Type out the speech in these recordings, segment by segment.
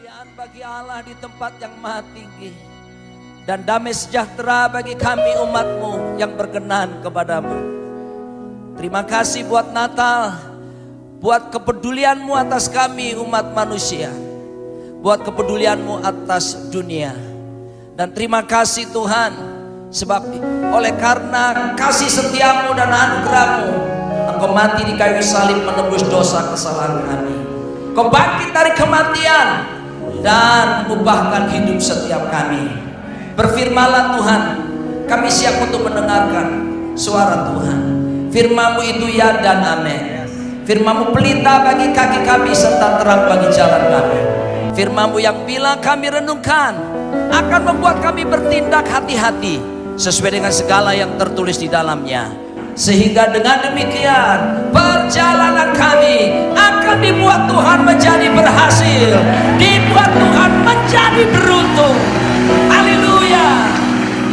Kemuliaan bagi Allah di tempat yang maha tinggi, dan damai sejahtera bagi kami umat-Mu yang berkenan kepadamu. Terima kasih buat Natal, buat kepedulian-Mu atas kami umat manusia, buat kepedulian-Mu atas dunia. Dan terima kasih Tuhan, sebab oleh karena kasih setia-Mu dan anugerah-Mu, Engkau mati di kayu salib menebus dosa kesalahan kami. Kau bangkit dari kematian dan ubahkan hidup setiap kami. Berfirmanlah Tuhan, kami siap untuk mendengarkan suara Tuhan. Firman-Mu itu ya dan amin. Firman-Mu pelita bagi kaki kami serta terang bagi jalan kami. Firman-Mu yang bila kami renungkan akan membuat kami bertindak hati-hati sesuai dengan segala yang tertulis di dalamnya. Sehingga dengan demikian perjalanan kami akan dibuat Tuhan menjadi berhasil, dibuat Tuhan menjadi beruntung. Haleluya.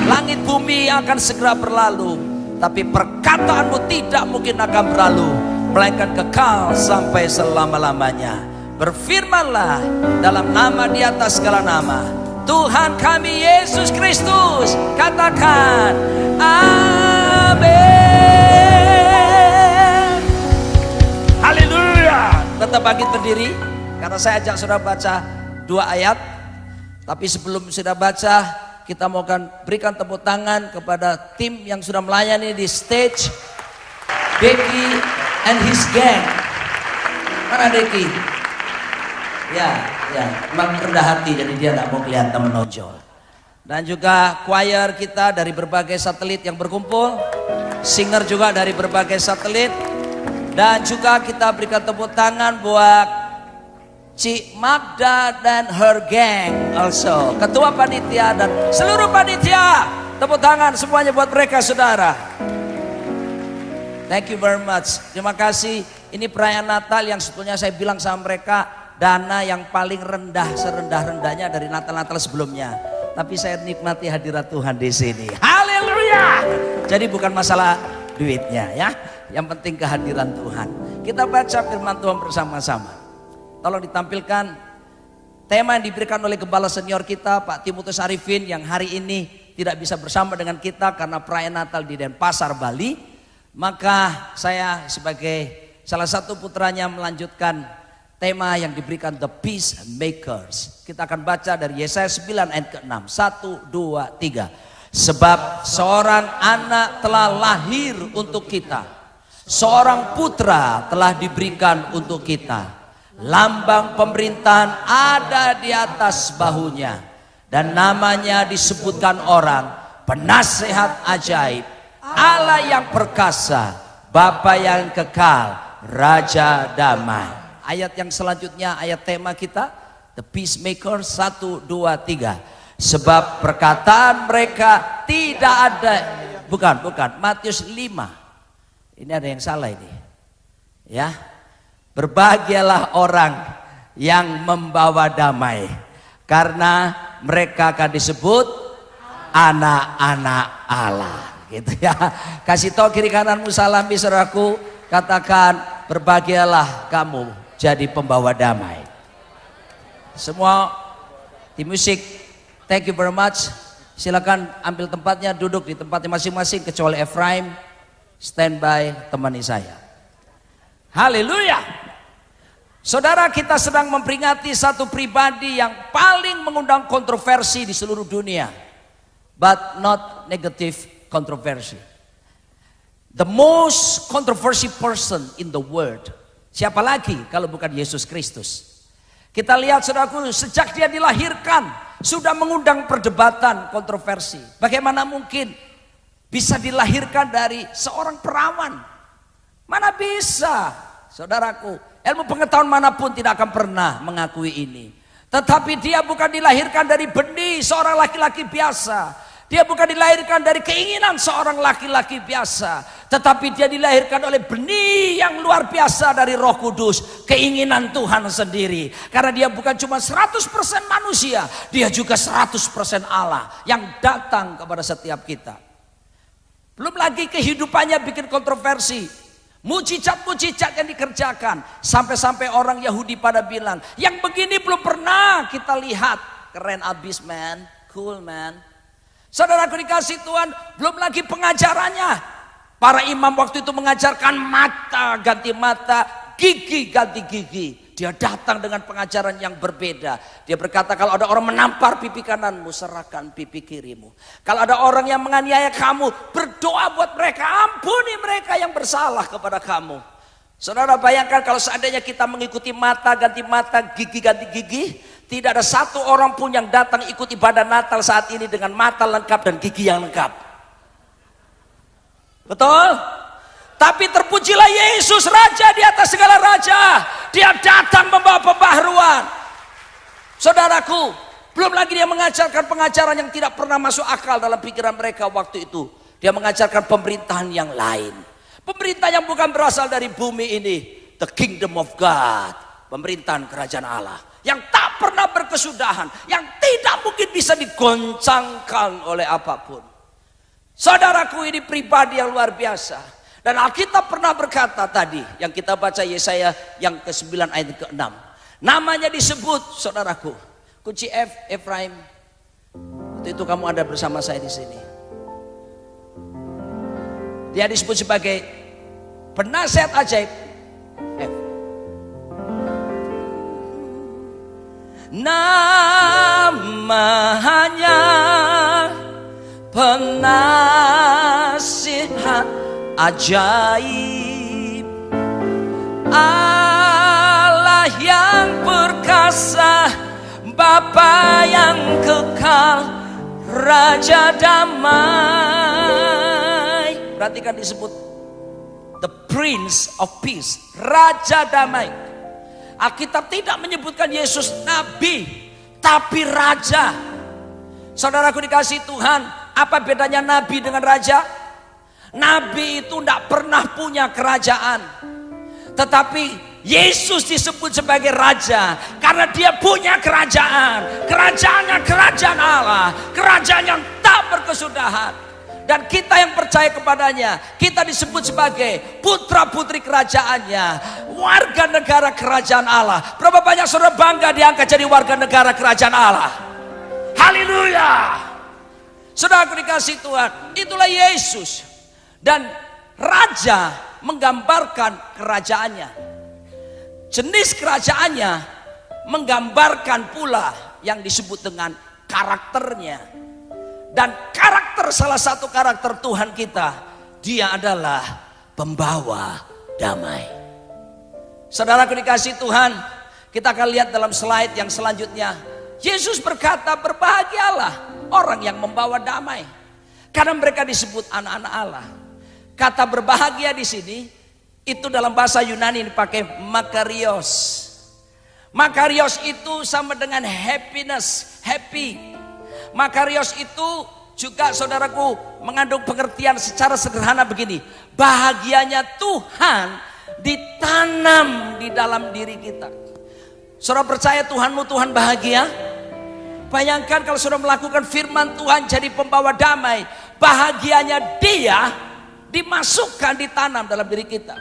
Langit bumi akan segera berlalu, tapi perkataan-Mu tidak mungkin akan berlalu, melainkan kekal sampai selama-lamanya. Berfirmanlah dalam nama di atas segala nama, Tuhan kami Yesus Kristus. Katakan amin. Haleluya. Tetap bangkit berdiri, karena saya ajak saudara baca 2 ayat. Tapi sebelum saudara baca, kita mau berikan tepuk tangan kepada tim yang sudah melayani di stage, Becky and his gang. Mana Becky? Ya, memang rendah hati, jadi dia tidak mau kelihatan menonjol. Dan juga choir kita dari berbagai satelit yang berkumpul, singer juga dari berbagai satelit. Dan juga kita berikan tepuk tangan buat Cik Magda dan her gang also, ketua panitia dan seluruh panitia. Tepuk tangan semuanya buat mereka saudara. Thank you very much. Terima kasih. Ini perayaan Natal yang sebetulnya saya bilang sama mereka, dana yang paling rendah serendah-rendahnya dari Natal-Natal sebelumnya. Tapi saya nikmati hadirat Tuhan di sini. Haleluya. Jadi bukan masalah duitnya ya. Yang penting kehadiran Tuhan. Kita baca firman Tuhan bersama-sama. Tolong ditampilkan tema yang diberikan oleh gembala senior kita Pak Timotius Arifin, yang hari ini tidak bisa bersama dengan kita karena perayaan Natal di Denpasar, Bali. Maka saya sebagai salah satu putranya melanjutkan tema yang diberikan The Peacemakers. Kita akan baca dari Yesaya 9 ayat ke-6. 1, 2, 3. Sebab seorang anak telah lahir untuk kita, seorang putra telah diberikan untuk kita. Lambang pemerintahan ada di atas bahunya, dan namanya disebutkan orang Penasehat Ajaib, Allah yang perkasa, Bapa yang kekal, Raja damai. Ayat yang selanjutnya, ayat tema kita The Peacemaker 1, 2, 3. Sebab perkataan mereka tidak ada. Bukan Matius 5. Ini ada yang salah ini ya. Berbahagialah orang yang membawa damai, karena mereka akan disebut anak-anak Allah, gitu ya. Kasih tahu kiri kananmu, salami saudaraku, katakan berbahagialah kamu jadi pembawa damai. Semua tim musik, thank you very much. Silakan ambil tempatnya, duduk di tempatnya masing-masing kecuali Efraim. Stand by, temani saya. Haleluya. Saudara, kita sedang memperingati satu pribadi yang paling mengundang kontroversi di seluruh dunia, but not negative controversy. The most controversial person in the world. Siapa lagi kalau bukan Yesus Kristus? Kita lihat saudaraku, sejak dia dilahirkan sudah mengundang perdebatan, kontroversi. Bagaimana mungkin bisa dilahirkan dari seorang perawan? Mana bisa, saudaraku. Ilmu pengetahuan manapun tidak akan pernah mengakui ini. Tetapi dia bukan dilahirkan dari benih seorang laki-laki biasa. Dia bukan dilahirkan dari keinginan seorang laki-laki biasa, tetapi dia dilahirkan oleh benih yang luar biasa dari Roh Kudus, keinginan Tuhan sendiri. Karena dia bukan cuma 100% manusia, dia juga 100% Allah yang datang kepada setiap kita. Belum lagi kehidupannya bikin kontroversi. Mujizat-mujizat yang dikerjakan, sampai-sampai orang Yahudi pada bilang, yang begini belum pernah kita kita lihat, keren abis man, cool man. Saudaraku dikasih Tuhan, belum lagi pengajarannya. Para imam waktu itu mengajarkan mata ganti mata, gigi ganti gigi. Dia datang dengan pengajaran yang berbeda. Dia berkata, kalau ada orang menampar pipi kananmu, serahkan pipi kirimu. Kalau ada orang yang menganiaya kamu, berdoa buat mereka, ampuni mereka yang bersalah kepada kamu. Saudara bayangkan kalau seandainya kita mengikuti mata ganti mata, gigi ganti gigi, tidak ada satu orang pun yang datang ikut ibadah Natal saat ini dengan mata lengkap dan gigi yang lengkap. Betul? Tapi terpujilah Yesus, Raja di atas segala raja. Dia datang membawa pembaharuan. Saudaraku, belum lagi dia mengajarkan pengajaran yang tidak pernah masuk akal dalam pikiran mereka waktu itu. Dia mengajarkan pemerintahan yang lain. Pemerintah yang bukan berasal dari bumi ini. The kingdom of God. Pemerintahan kerajaan Allah. Yang tak pernah berkesudahan. Yang tidak mungkin bisa digoncangkan oleh apapun. Saudaraku, ini pribadi yang luar biasa. Dan Alkitab pernah berkata tadi, yang kita baca Yesaya yang ke-9 ayat ke-6. Namanya disebut, saudaraku, kunci F, Efraim. Itu kamu ada bersama saya di sini. Dia disebut sebagai penasihat ajaib. F. Namanya penasihat ajaib, Allah yang perkasa, Bapa yang kekal, Raja damai. Perhatikan disebut the Prince of Peace, Raja damai. Alkitab tidak menyebutkan Yesus nabi, tapi raja. Saudaraku dikasih Tuhan, apa bedanya nabi dengan raja? Nabi itu tidak pernah punya kerajaan. Tetapi Yesus disebut sebagai raja karena dia punya kerajaan. Kerajaannya kerajaan Allah, kerajaan yang tak berkesudahan. Dan kita yang percaya kepadanya, kita disebut sebagai putra-putri kerajaannya, warga negara kerajaan Allah. Berapa banyak saudara bangga diangkat jadi warga negara kerajaan Allah? Haleluya. Saudaraku dikasih Tuhan, itulah Yesus. Dan raja menggambarkan kerajaannya. Jenis kerajaannya menggambarkan pula yang disebut dengan karakternya. Dan karakter, salah satu karakter Tuhan kita, dia adalah pembawa damai. Saudaraku dikasih Tuhan, kita akan lihat dalam slide yang selanjutnya. Yesus berkata, berbahagialah orang yang membawa damai, karena mereka disebut anak-anak Allah. Kata berbahagia di sini itu dalam bahasa Yunani dipakai makarios. Makarios itu sama dengan happiness, happy. Makarios itu juga saudaraku mengandung pengertian secara sederhana begini. Bahagianya Tuhan ditanam di dalam diri kita. Saudara percaya Tuhanmu Tuhan bahagia? Bayangkan kalau saudara melakukan firman Tuhan jadi pembawa damai. Bahagianya dia dimasukkan, ditanam dalam diri kita.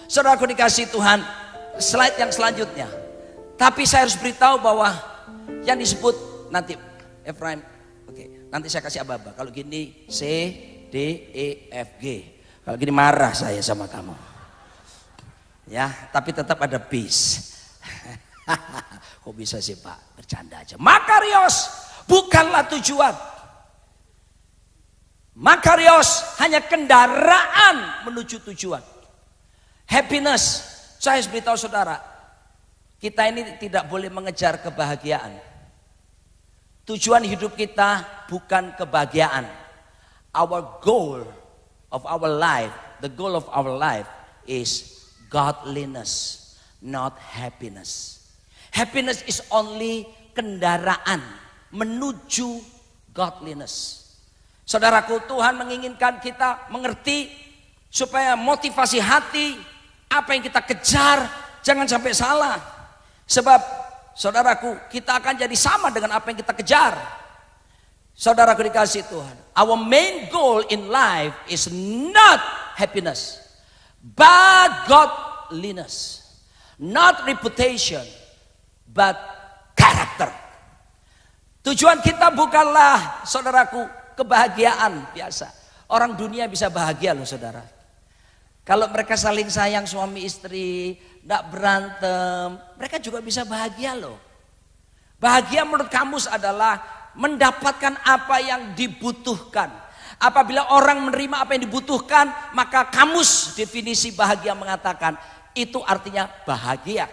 Saudaraku dikasih Tuhan, slide yang selanjutnya. Tapi saya harus beritahu bahwa yang disebut nanti Efraim, oke, nanti saya kasih aba-aba. Kalau gini C, D, E, F, G. Kalau gini marah saya sama kamu. Ya, tapi tetap ada bis. Kok bisa sih Pak? Bercanda aja. Makarios bukanlah tujuan. Makarios hanya kendaraan menuju tujuan. Happiness, saya harus beritahu saudara, kita ini tidak boleh mengejar kebahagiaan. Tujuan hidup kita bukan kebahagiaan. Our goal of our life, the goal of our life is godliness, not happiness. Happiness is only kendaraan menuju godliness. Saudaraku, Tuhan menginginkan kita mengerti supaya motivasi hati, apa yang kita kejar jangan sampai salah. Sebab saudaraku, kita akan jadi sama dengan apa yang kita kejar. Saudaraku dikasih Tuhan, our main goal in life is not happiness, but godliness. Not reputation, but karakter. Tujuan kita bukanlah, saudaraku, kebahagiaan biasa. Orang dunia bisa bahagia loh saudara. Kalau mereka saling sayang suami istri, tidak berantem, mereka juga bisa bahagia loh. Bahagia menurut kamus adalah mendapatkan apa yang dibutuhkan. Apabila orang menerima apa yang dibutuhkan, maka kamus definisi bahagia mengatakan itu artinya bahagia.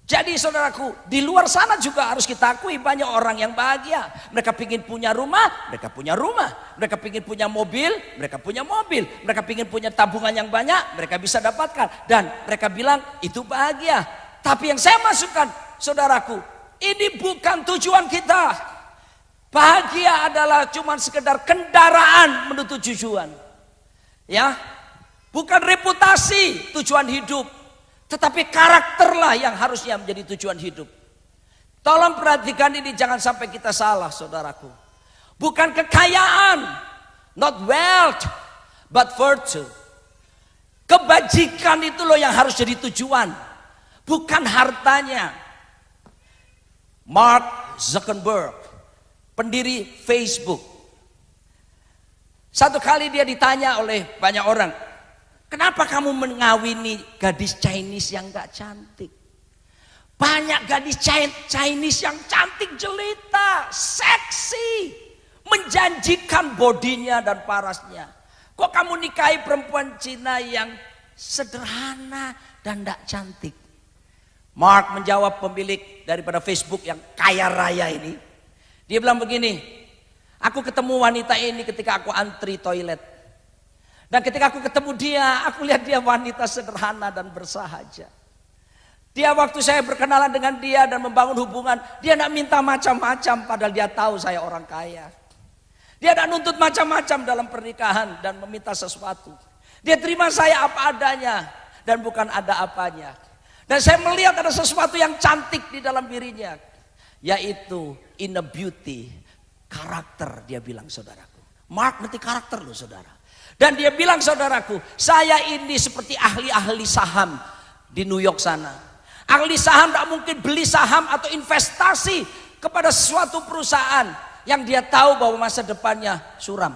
Jadi saudaraku, di luar sana juga harus kita akui banyak orang yang bahagia. Mereka ingin punya rumah, mereka punya rumah. Mereka ingin punya mobil, mereka punya mobil. Mereka ingin punya tabungan yang banyak, mereka bisa dapatkan. Dan mereka bilang itu bahagia. Tapi yang saya masukkan, saudaraku, ini bukan tujuan kita. Bahagia adalah cuma sekedar kendaraan menuju tujuan. Ya, bukan reputasi tujuan hidup, tetapi karakterlah yang harusnya menjadi tujuan hidup. Tolong perhatikan ini, jangan sampai kita salah saudaraku. Bukan kekayaan, not wealth, but virtue. Kebajikan itu loh yang harus jadi tujuan, bukan hartanya. Mark Zuckerberg, pendiri Facebook. Satu kali dia ditanya oleh banyak orang, kenapa kamu mengawini gadis Chinese yang gak cantik? Banyak gadis Chinese yang cantik jelita, seksi, menjanjikan bodinya dan parasnya. Kok kamu nikahi perempuan Cina yang sederhana dan gak cantik? Mark menjawab, pemilik daripada Facebook yang kaya raya ini. Dia bilang begini, aku ketemu wanita ini ketika aku antri toilet. Dan ketika aku ketemu dia, aku lihat dia wanita sederhana dan bersahaja. Dia waktu saya berkenalan dengan dia dan membangun hubungan, dia tidak minta macam-macam padahal dia tahu saya orang kaya. Dia tidak nuntut macam-macam dalam pernikahan dan meminta sesuatu. Dia terima saya apa adanya dan bukan ada apanya. Dan saya melihat ada sesuatu yang cantik di dalam dirinya. Yaitu inner beauty, karakter, dia bilang saudaraku. Mark ngerti karakter loh saudara. Dan dia bilang saudaraku, saya ini seperti ahli-ahli saham di New York sana. Ahli saham tidak mungkin beli saham atau investasi kepada suatu perusahaan yang dia tahu bahwa masa depannya suram.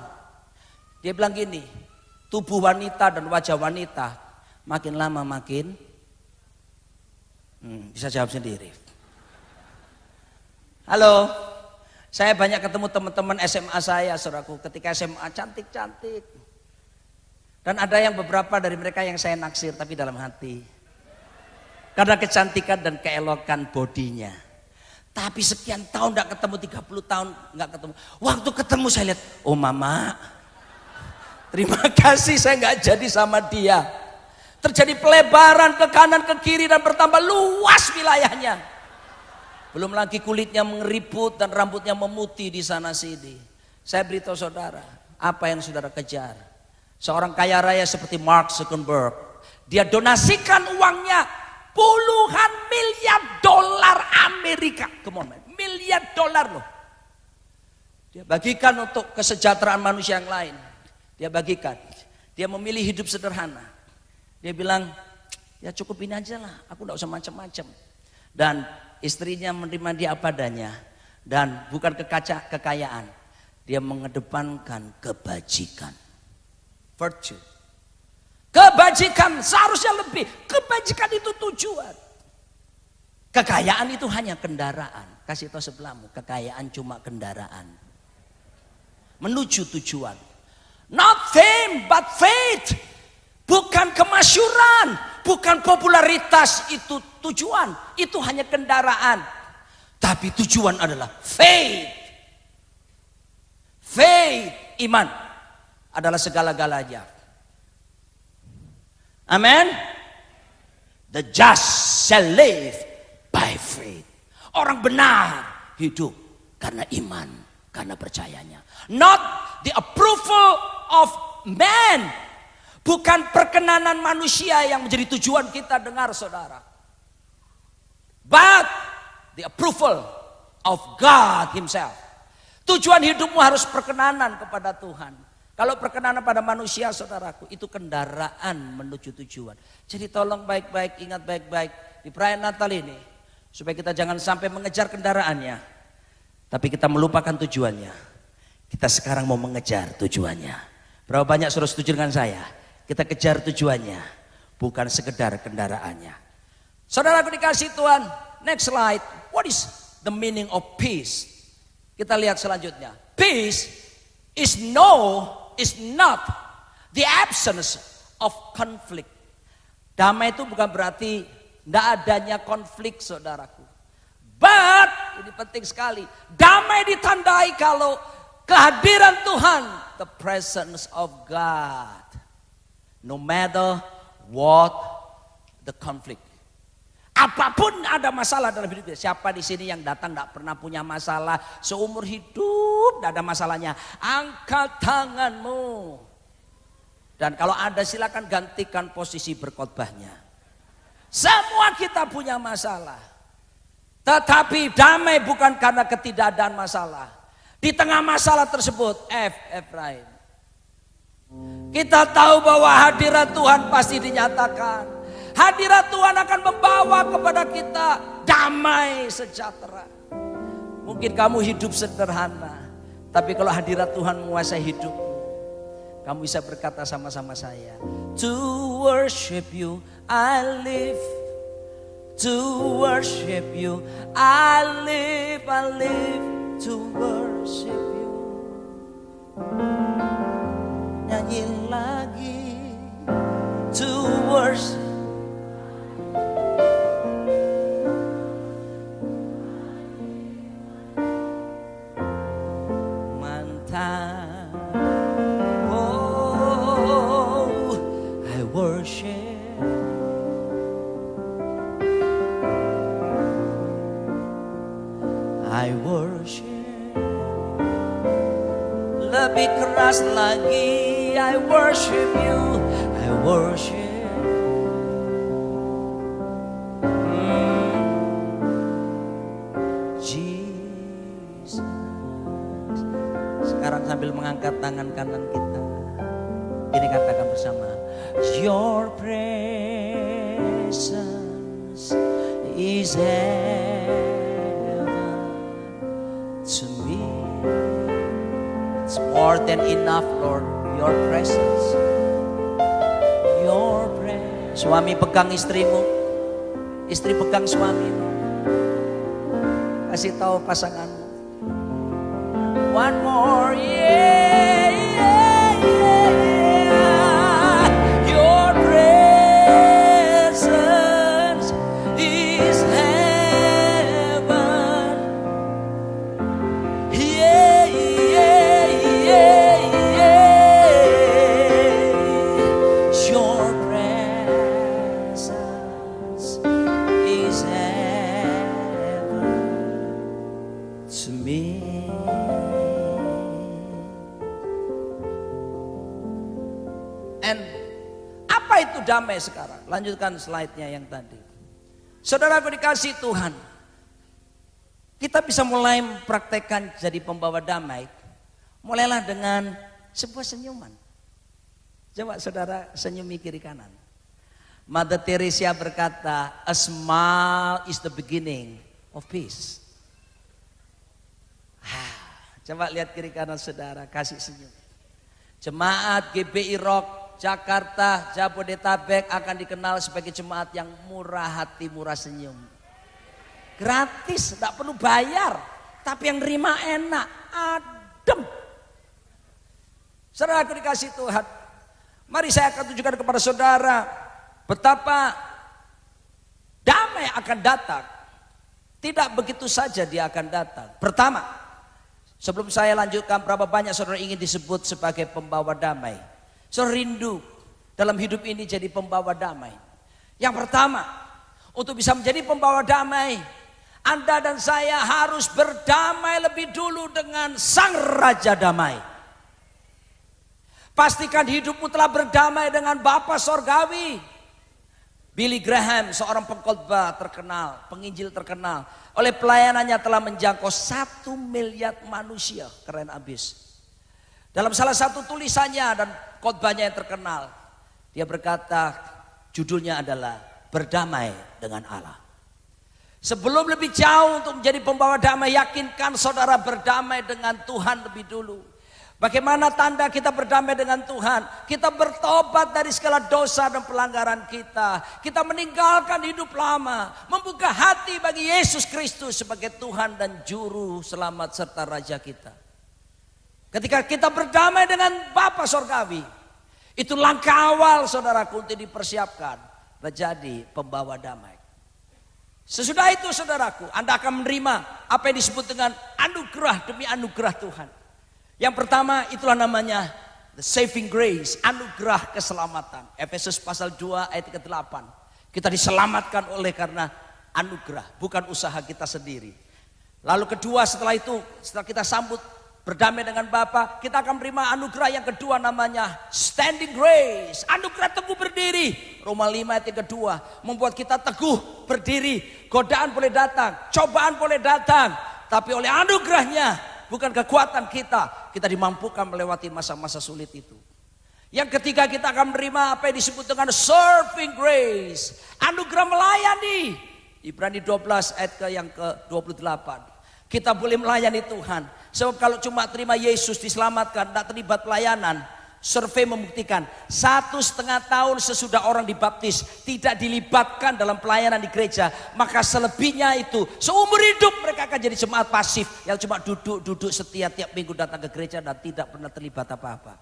Dia bilang gini, tubuh wanita dan wajah wanita makin lama makin bisa jawab sendiri. Halo, saya banyak ketemu teman-teman SMA saya, saudaraku, ketika SMA cantik-cantik. Dan ada yang beberapa dari mereka yang saya naksir tapi dalam hati. Karena kecantikan dan keelokan bodinya. Tapi sekian tahun gak ketemu, 30 tahun gak ketemu. Waktu ketemu saya lihat, oh mama, terima kasih saya gak jadi sama dia. Terjadi pelebaran ke kanan ke kiri dan bertambah luas wilayahnya. Belum lagi kulitnya mengeriput dan rambutnya memutih di sana sini. Saya beritahu saudara, apa yang saudara kejar? Seorang kaya raya seperti Mark Zuckerberg, dia donasikan uangnya puluhan miliar dolar Amerika. Come on man, miliar dolar loh. Dia bagikan untuk kesejahteraan manusia yang lain. Dia bagikan. Dia memilih hidup sederhana. Dia bilang, ya cukup ini aja lah, aku gak usah macam-macam. Dan istrinya menerima dia apa adanya. Dan bukan kekayaan. Dia mengedepankan kebajikan. Virtue. Kebajikan seharusnya lebih. Kebajikan itu tujuan. Kekayaan itu hanya kendaraan. Kasih tahu sebelahmu, kekayaan cuma kendaraan. Menuju tujuan. Not fame but faith. Bukan kemasyuran, bukan popularitas itu tujuan. Itu hanya kendaraan. Tapi tujuan adalah faith. Faith, iman adalah segala-galanya. Amen. The just shall live by faith. Orang benar hidup karena iman, karena percayanya. Not the approval of man. Bukan perkenanan manusia yang menjadi tujuan kita dengar saudara. But the approval of God himself. Tujuan hidupmu harus perkenanan kepada Tuhan. Kalau perkenanan pada manusia saudaraku, itu kendaraan menuju tujuan. Jadi tolong baik-baik, ingat baik-baik. Di perayaan Natal ini, Supaya kita jangan sampai mengejar kendaraannya, tapi kita melupakan tujuannya. Kita sekarang mau mengejar tujuannya. Berapa banyak saudara setuju dengan saya? Kita kejar tujuannya, bukan sekedar kendaraannya. Saudara aku dikasih Tuhan, next slide. What is the meaning of peace? Kita lihat selanjutnya. Peace is not the absence of conflict. Damai itu bukan berarti tidak adanya konflik, saudaraku. But, ini penting sekali, damai ditandai kalau kehadiran Tuhan, the presence of God. No matter what the conflict. Apapun ada masalah dalam hidup kita. Siapa di sini yang datang tidak pernah punya masalah seumur hidup, tidak ada masalahnya. Angkat tanganmu. Dan kalau ada silakan gantikan posisi berkhotbahnya. Semua kita punya masalah. Tetapi damai bukan karena ketidakadaan masalah. Di tengah masalah tersebut, Efraim. Kita tahu bahwa hadirat Tuhan pasti dinyatakan. Hadirat Tuhan akan membawa kepada kita damai sejahtera. Mungkin kamu hidup sederhana, tapi kalau hadirat Tuhan menguasai hidup, kamu bisa berkata sama-sama saya, to worship you I live, to worship you I live to worship you. Nyanyi lagi, to worship. I worship. Lebih keras lagi, I worship you, I worship. Jesus. Sekarang sambil mengangkat tangan kanan kita, ini katakan bersama, your presence is heaven to me. It's more than enough, Lord, your presence. Your presence. Suami pegang istrimu, istri pegang suamimu. Kasih tahu pasanganmu. One more, yeah, yeah, yeah. Your presence is heaven. Yeah, yeah, yeah, yeah. Your presence is heaven to me. And apa itu damai sekarang? Lanjutkan slide-nya yang tadi. Saudaraku dikasih Tuhan, kita bisa mulai mempraktekkan jadi pembawa damai. Mulailah dengan sebuah senyuman. Coba saudara senyumi kiri kanan. Mother Teresa berkata, a smile is the beginning of peace. Coba lihat kiri kanan saudara, kasih senyum. Jemaat GBI Rock Jakarta, Jabodetabek akan dikenal sebagai jemaat yang murah hati, murah senyum. Gratis, tidak perlu bayar, tapi yang nerima enak, adem. Saudara aku dikasih Tuhan, mari saya akan tunjukkan kepada saudara betapa damai akan datang. Tidak begitu saja dia akan datang. Pertama, sebelum saya lanjutkan, berapa banyak saudara ingin disebut sebagai pembawa damai? Saudara rindu dalam hidup ini jadi pembawa damai. Yang pertama, untuk bisa menjadi pembawa damai, Anda dan saya harus berdamai lebih dulu dengan Sang Raja Damai. Pastikan hidupmu telah berdamai dengan Bapa Sorgawi. Billy Graham, seorang pengkhotbah terkenal, penginjil terkenal, oleh pelayanannya telah menjangkau 1 miliar manusia. Keren abis. Dalam salah satu tulisannya dan khotbahnya yang terkenal, dia berkata, judulnya adalah Berdamai dengan Allah. Sebelum lebih jauh untuk menjadi pembawa damai, yakinkan saudara berdamai dengan Tuhan lebih dulu. Bagaimana tanda kita berdamai dengan Tuhan? Kita bertobat dari segala dosa dan pelanggaran kita. Kita meninggalkan hidup lama, membuka hati bagi Yesus Kristus sebagai Tuhan dan Juru Selamat serta Raja kita. Ketika kita berdamai dengan Bapa Sorgawi, itu langkah awal saudaraku untuk dipersiapkan menjadi pembawa damai. Sesudah itu saudaraku, Anda akan menerima apa yang disebut dengan anugerah demi anugerah Tuhan. Yang pertama itulah namanya the saving grace, anugerah keselamatan. Efesus pasal 2 ayat ke-8. Kita diselamatkan oleh karena anugerah, bukan usaha kita sendiri. Lalu kedua setelah itu, setelah kita sambut berdamai dengan Bapa, kita akan menerima anugerah yang kedua namanya standing grace, anugerah teguh berdiri. Roma 5 ayat yang kedua membuat kita teguh berdiri. Godaan boleh datang, cobaan boleh datang, tapi oleh anugerahnya, bukan kekuatan kita dimampukan melewati masa-masa sulit itu. Yang ketiga kita akan menerima apa yang disebut dengan serving grace, anugerah melayani. Ibrani 12 ayat yang ke-28. Kita boleh melayani Tuhan. Sebab kalau cuma terima Yesus diselamatkan, tidak terlibat pelayanan. Survei membuktikan 1,5 tahun sesudah orang dibaptis tidak dilibatkan dalam pelayanan di gereja, maka selebihnya itu seumur hidup mereka akan jadi jemaat pasif yang cuma duduk setia tiap minggu datang ke gereja dan tidak pernah terlibat apa-apa.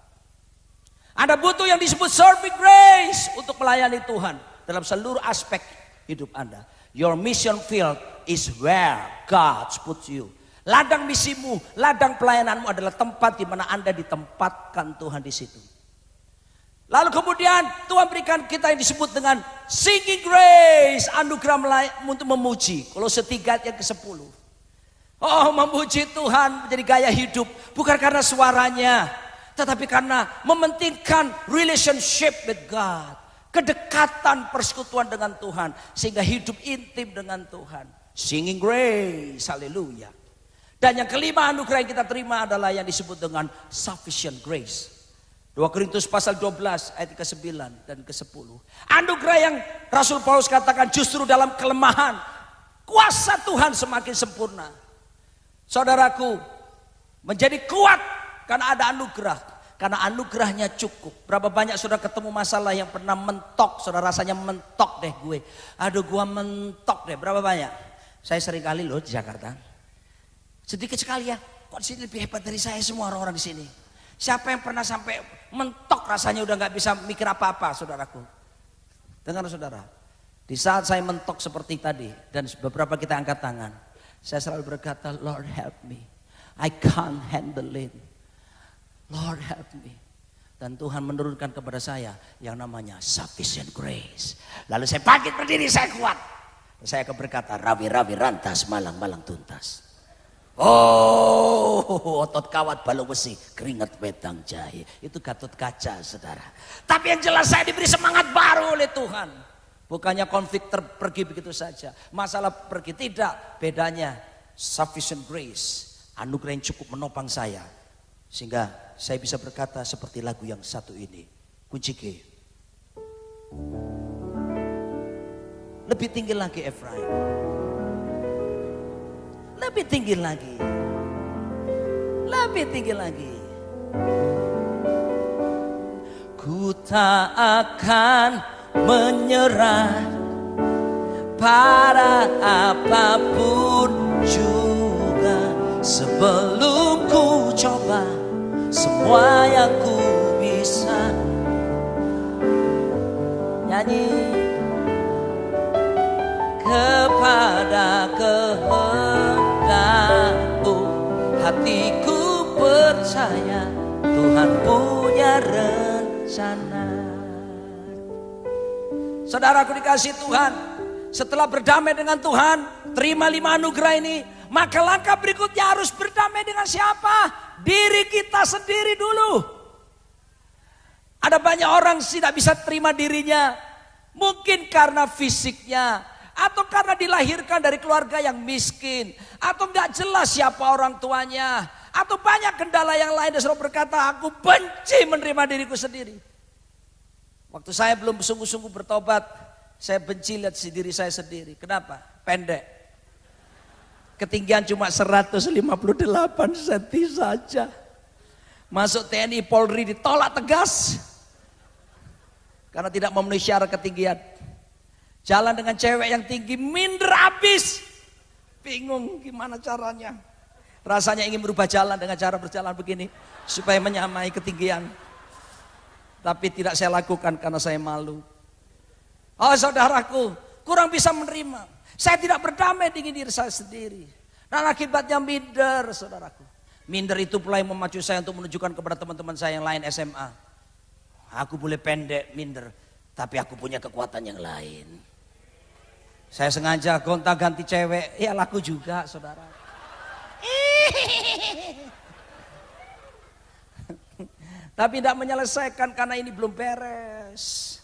Anda butuh yang disebut serving grace untuk melayani Tuhan dalam seluruh aspek hidup Anda. Your mission field is where God puts you. Ladang misimu, ladang pelayananmu adalah tempat di mana Anda ditempatkan Tuhan di situ. Lalu kemudian Tuhan berikan kita yang disebut dengan singing grace, anugerah untuk memuji. Kolose 3 ayat yang ke-10. Oh, memuji Tuhan menjadi gaya hidup, bukan karena suaranya, tetapi karena mementingkan relationship with God, kedekatan persekutuan dengan Tuhan, sehingga hidup intim dengan Tuhan. Singing grace, haleluya. Dan yang kelima anugerah yang kita terima adalah yang disebut dengan sufficient grace. 2 Korintus pasal 12 ayat ke-9 dan ke-10. Anugerah yang Rasul Paulus katakan justru dalam kelemahan kuasa Tuhan semakin sempurna. Saudaraku, menjadi kuat karena ada anugerah. Karena anugerahnya cukup. Berapa banyak saudara ketemu masalah yang pernah mentok. Saudara rasanya mentok deh gue. Aduh gue mentok deh. Berapa banyak? Saya sering kali loh di Jakarta. Sedikit sekali ya, kok di sini lebih hebat dari saya semua orang-orang di sini. Siapa yang pernah sampai mentok rasanya udah nggak bisa mikir apa-apa, saudaraku. Dengar saudara, di saat saya mentok seperti tadi dan beberapa kita angkat tangan, saya selalu berkata, Lord help me, I can't handle it. Lord help me. Dan Tuhan menurunkan kepada saya yang namanya sufficient grace. Lalu saya bangkit berdiri, saya kuat. Saya akan berkata, rawi-rawi rantas, malang-malang tuntas. Oh, otot kawat balung besi, keringat wedang jahe. Itu Gatot Kaca, saudara. Tapi yang jelas saya diberi semangat baru oleh Tuhan. Bukannya konflik pergi begitu saja. Masalah pergi, tidak. Bedanya sufficient grace, anugerah yang cukup menopang saya. Sehingga saya bisa berkata seperti lagu yang satu ini. Kunci G. Lebih tinggi lagi Efraim. Lebih tinggi lagi. Lebih tinggi lagi. Ku tak akan menyerah pada apapun juga sebelum ku coba semua yang ku bisa. Nyanyi. Kepada kehendakmu hatiku percaya Tuhan punya rencana. Saudaraku dikasih Tuhan, setelah berdamai dengan Tuhan, terima 5 anugerah ini, maka langkah berikutnya harus berdamai dengan siapa? Diri kita sendiri dulu. Ada banyak orang tidak bisa terima dirinya, mungkin karena fisiknya, atau karena dilahirkan dari keluarga yang miskin, atau nggak jelas siapa orang tuanya, atau banyak kendala yang lain. Dan selalu berkata, aku benci menerima diriku sendiri. Waktu saya belum sungguh-sungguh bertobat, saya benci lihat diri saya sendiri. Kenapa? Pendek, Ketinggian cuma 158 cm saja. Masuk TNI Polri ditolak tegas. Karena tidak memenuhi syarat ketinggian. Jalan dengan cewek yang tinggi minder habis. Bingung gimana caranya. Rasanya ingin merubah jalan dengan cara berjalan begini. Supaya menyamai ketinggian. Tapi tidak saya lakukan karena saya malu. Oh saudaraku, kurang bisa menerima. Saya tidak berdamai dengan diri saya sendiri. Dan akibatnya minder saudaraku. Minder itu pula yang memacu saya untuk menunjukkan kepada teman-teman saya yang lain SMA. Aku boleh pendek, minder. Tapi aku punya kekuatan yang lain. Saya sengaja gonta-ganti cewek. Ya laku juga saudara. Tapi tidak menyelesaikan karena ini belum beres.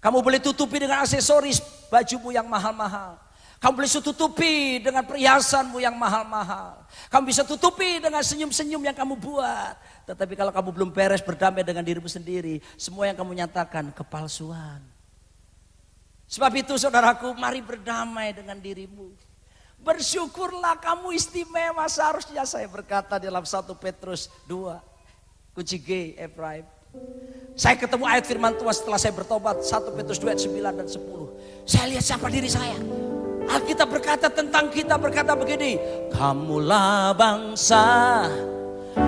Kamu boleh tutupi dengan aksesoris bajumu yang mahal-mahal. Kamu boleh tutupi dengan perhiasanmu yang mahal-mahal. Kamu bisa tutupi dengan senyum-senyum yang kamu buat. Tetapi kalau kamu belum beres berdamai dengan dirimu sendiri, semua yang kamu nyatakan kepalsuan. Sebab itu saudaraku, mari berdamai dengan dirimu. Bersyukurlah kamu istimewa, seharusnya saya berkata dalam 1 Petrus 2. Kunci G, Efraim. Saya ketemu ayat firman Tuhan setelah saya bertobat, 1 Petrus 2 ayat 9 dan 10. Saya lihat siapa diri saya. Alkitab berkata tentang kita, berkata begini. Kamulah bangsa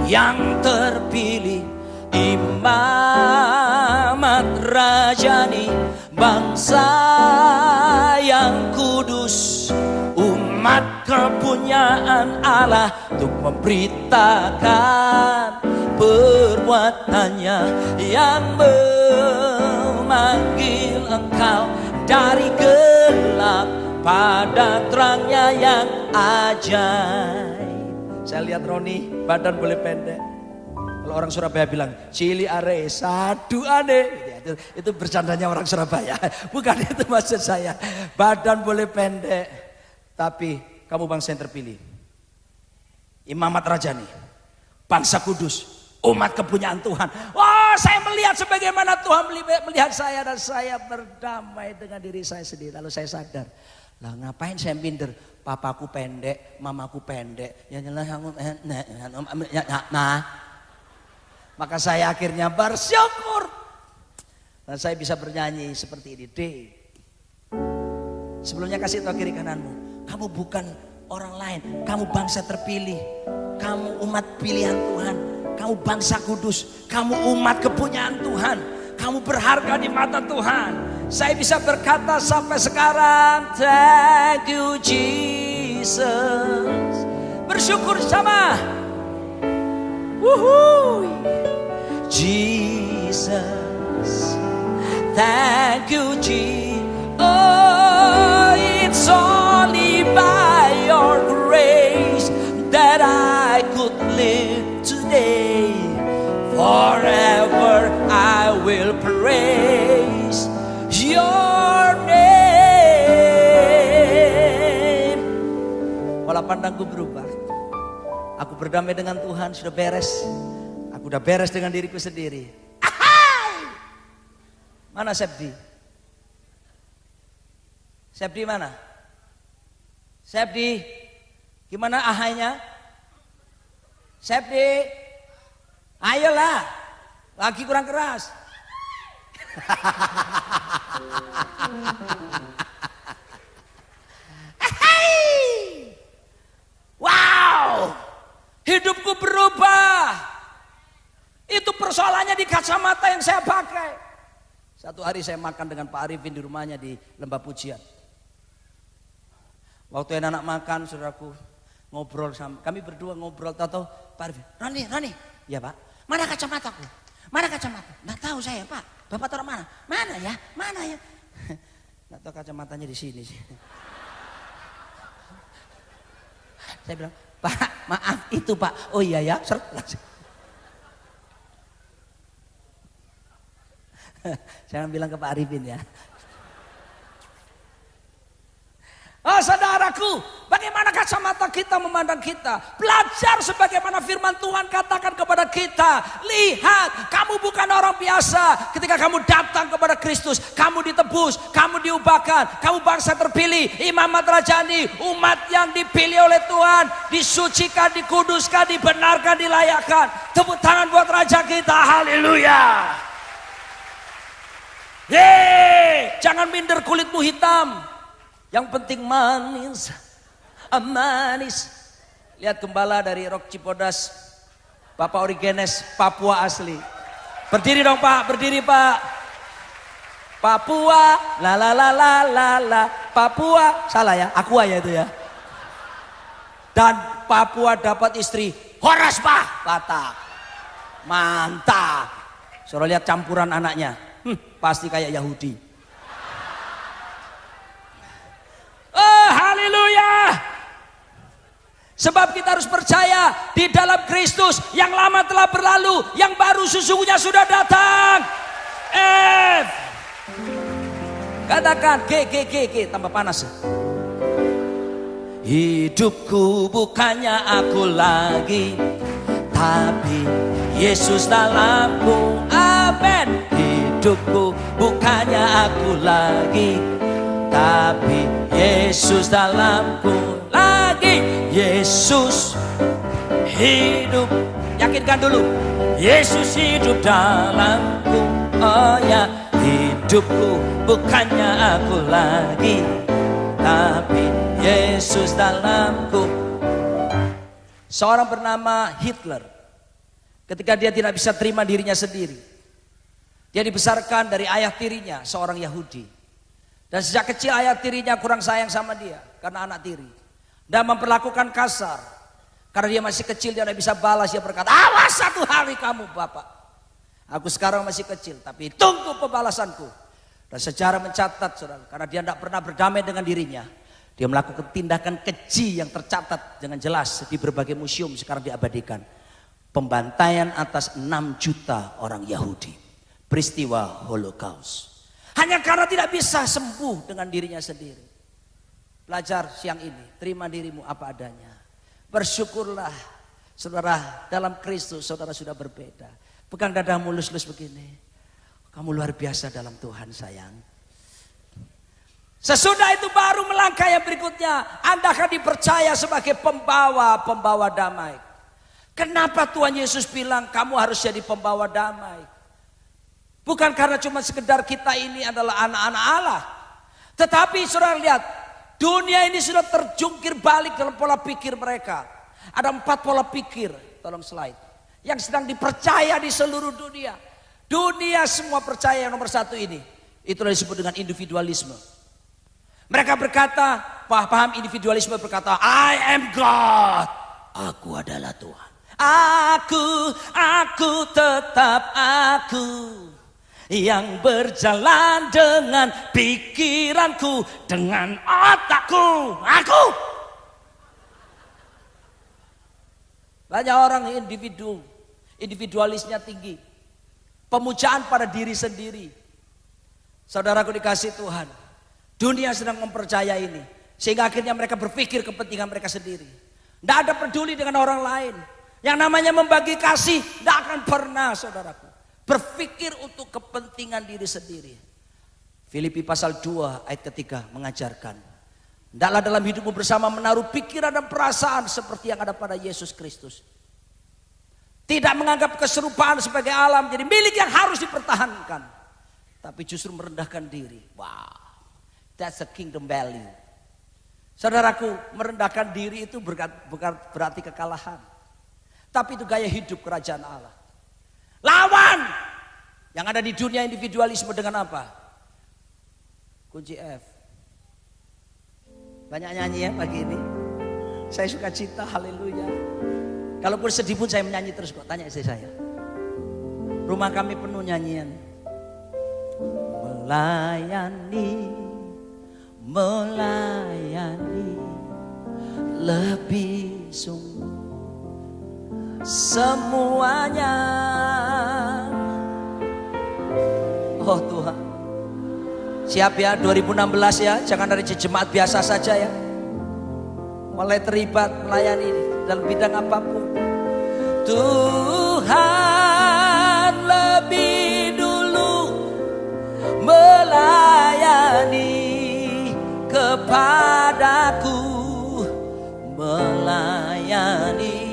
yang terpilih, imamat rajani, bangsa yang kudus, umat kepunyaan Allah, untuk memberitakan perbuatannya yang memanggil engkau dari gelap pada terangnya yang ajaib. Saya lihat Roni badan boleh pendek. Kalau orang Surabaya bilang cili are sadu ane, itu bercandanya orang Surabaya. Bukan itu maksud saya. Badan boleh pendek, tapi kamu bangsa yang terpilih, imamat rajani, bangsa kudus, umat kepunyaan Tuhan. Wah, saya melihat sebagaimana Tuhan melihat saya, dan saya berdamai dengan diri saya sendiri. Lalu saya sadar, lah ngapain saya minder? Papaku pendek, mamaku pendek. Ya jelas aku maka saya akhirnya bersyukur. Dan saya bisa bernyanyi seperti ini. D. Sebelumnya kasih tahu kiri kananmu, kamu bukan orang lain, kamu bangsa terpilih. Kamu umat pilihan Tuhan. Kamu bangsa kudus, kamu umat kepunyaan Tuhan. Kamu berharga di mata Tuhan. Saya bisa berkata sampai sekarang, thank you Jesus. Bersyukur sama. Wuhui. Jesus, thank you Jesus. Oh, it's only by your grace that I could live today. Forever I will praise your name. Pola pandangku berubah. Aku berdamai dengan Tuhan, sudah beres. Aku udah beres dengan diriku sendiri. Ahai! Mana Sepdi? Sepdi mana? Sepdi, gimana ahainya? Sepdi, ayolah, lagi kurang keras. Wow, hidupku berubah. Itu persoalannya di kacamata yang saya pakai. Satu hari saya makan dengan Pak Arifin di rumahnya di Lembah Pujian. Waktu anak-anak makan, saudaraku, ngobrol sama kami berdua, ngobrol, tahu Pak Arifin, Rani, ya Pak, mana kacamataku? Mana kacamata? Nggak tahu saya Pak, Bapak taruh mana? Mana ya? Nggak tahu kacamatanya di sini sih. Saya bilang, Pak, maaf itu Pak. Oh iya ya, Jangan bilang ke Pak Arifin ya. Oh saudaraku, bagaimana kacamata kita memandang kita? Belajar sebagaimana firman Tuhan katakan kepada kita. Lihat, kamu bukan orang biasa. Ketika kamu datang kepada Kristus, kamu ditebus, kamu diubahkan, kamu bangsa terpilih, imamat rajani, umat yang dipilih oleh Tuhan, disucikan, dikuduskan, dibenarkan, dilayakkan. Tepuk tangan buat Raja kita, haleluya. Yeay, jangan minder kulitmu hitam. Yang penting manis, manis. Lihat gembala dari Rock Cipodas, Bapak Origenes, Papua asli. Berdiri dong Pak, berdiri Pak. Papua, la la la la la la. Papua, salah ya, Aqua ya itu ya. Dan Papua dapat istri, Horas Pak, Batak. Mantap. Suruh lihat campuran anaknya, pasti kayak Yahudi. Oh haleluya. Sebab kita harus percaya di dalam Kristus yang lama telah berlalu, yang baru sesungguhnya sudah datang. F. Katakan G tambah panas. Hidupku bukannya aku lagi, tapi Yesus dalamku. Amin. Hidupku bukannya aku lagi, tapi Yesus dalamku lagi. Yesus hidup. Yakinkan dulu. Yesus hidup dalamku. Oh ya, hidupku bukannya aku lagi, tapi Yesus dalamku. Seorang bernama Hitler, ketika dia tidak bisa terima dirinya sendiri, dia dibesarkan dari ayah tirinya, seorang Yahudi. Dan sejak kecil ayah tirinya kurang sayang sama dia karena anak tiri, dan memperlakukan kasar. Karena dia masih kecil, dia tidak bisa balas. Dia berkata, awas satu hari kamu Bapak, aku sekarang masih kecil, tapi tunggu pembalasanku. Dan sejarah mencatat saudara, karena dia tidak pernah berdamai dengan dirinya, dia melakukan tindakan keji yang tercatat dengan jelas di berbagai museum sekarang diabadikan. Pembantaian atas 6 juta orang Yahudi, peristiwa Holocaust. Hanya karena tidak bisa sembuh dengan dirinya sendiri. Belajar siang ini, terima dirimu apa adanya. Bersyukurlah saudara, dalam Kristus saudara sudah berbeda. Pegang dadamu lus-lus begini. Kamu luar biasa dalam Tuhan sayang. Sesudah itu baru melangkah yang berikutnya. Anda akan dipercaya sebagai pembawa damai. Kenapa Tuhan Yesus bilang kamu harus jadi pembawa damai? Bukan karena cuma sekedar kita ini adalah anak-anak Allah. Tetapi saudara lihat, dunia ini sudah terjungkir balik dalam pola pikir mereka. Ada 4 pola pikir, tolong slide, yang sedang dipercaya di seluruh dunia. Dunia semua percaya yang nomor 1 ini. Itulah disebut dengan individualisme. Mereka berkata, paham individualisme berkata, I am God. Aku adalah Tuhan. Aku tetap aku, yang berjalan dengan pikiranku, dengan otakku, aku. Banyak orang individualisnya tinggi, pemujaan pada diri sendiri. Saudaraku dikasih Tuhan, dunia sedang mempercayai ini, sehingga akhirnya mereka berpikir kepentingan mereka sendiri. Tidak ada peduli dengan orang lain. Yang namanya membagi kasih tidak akan pernah saudaraku berpikir untuk kepentingan diri sendiri. Filipi pasal 2 ayat ketiga mengajarkan, hendaklah dalam hidupmu bersama menaruh pikiran dan perasaan seperti yang ada pada Yesus Kristus. Tidak menganggap keserupaan sebagai alam jadi milik yang harus dipertahankan, tapi justru merendahkan diri. Wow, that's a kingdom value. Saudaraku, merendahkan diri itu bukan berarti kekalahan, tapi itu gaya hidup kerajaan Allah. Lawan yang ada di dunia individualisme dengan apa? Kunci F. Banyak nyanyi ya pagi ini. Saya suka cita, haleluya. Kalaupun sedih pun saya menyanyi terus kok. Tanya istri saya. Rumah kami penuh nyanyian. Melayani lebih sungguh semuanya. Oh Tuhan, Siap ya 2016 ya, jangan dari jemaat biasa saja ya. Mulai terlibat melayani dalam bidang apapun. Tuhan lebih dulu melayani kepadaku, melayani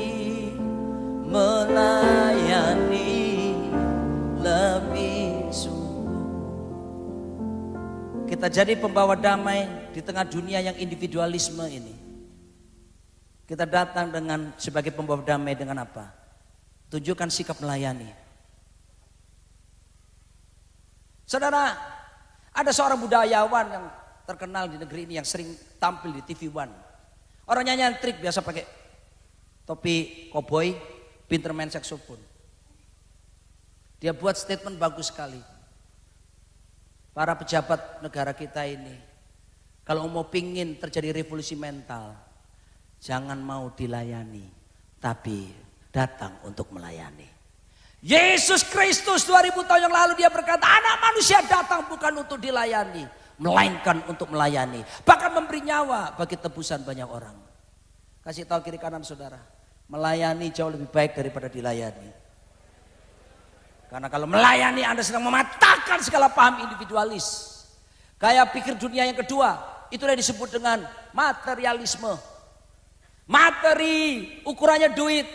lebih sungguh. Kita jadi pembawa damai di tengah dunia yang individualisme ini. Kita datang dengan sebagai pembawa damai dengan apa? Tunjukkan sikap melayani. Saudara, ada seorang budayawan yang terkenal di negeri ini yang sering tampil di TV One. Orangnya nyantrik, biasa pakai topi koboi, pinter main saksofon. Dia buat statement bagus sekali. Para pejabat negara kita ini, kalau mau pingin terjadi revolusi mental, jangan mau dilayani, tapi datang untuk melayani. Yesus Kristus 2000 tahun yang lalu dia berkata, anak manusia datang bukan untuk dilayani, melainkan untuk melayani. Bahkan memberi nyawa bagi tebusan banyak orang. Kasih tahu kiri kanan saudara, melayani jauh lebih baik daripada dilayani. Karena kalau melayani Anda sedang mematahkan segala paham individualis. Gaya pikir dunia yang kedua, itu yang disebut dengan materialisme. Materi, ukurannya duit.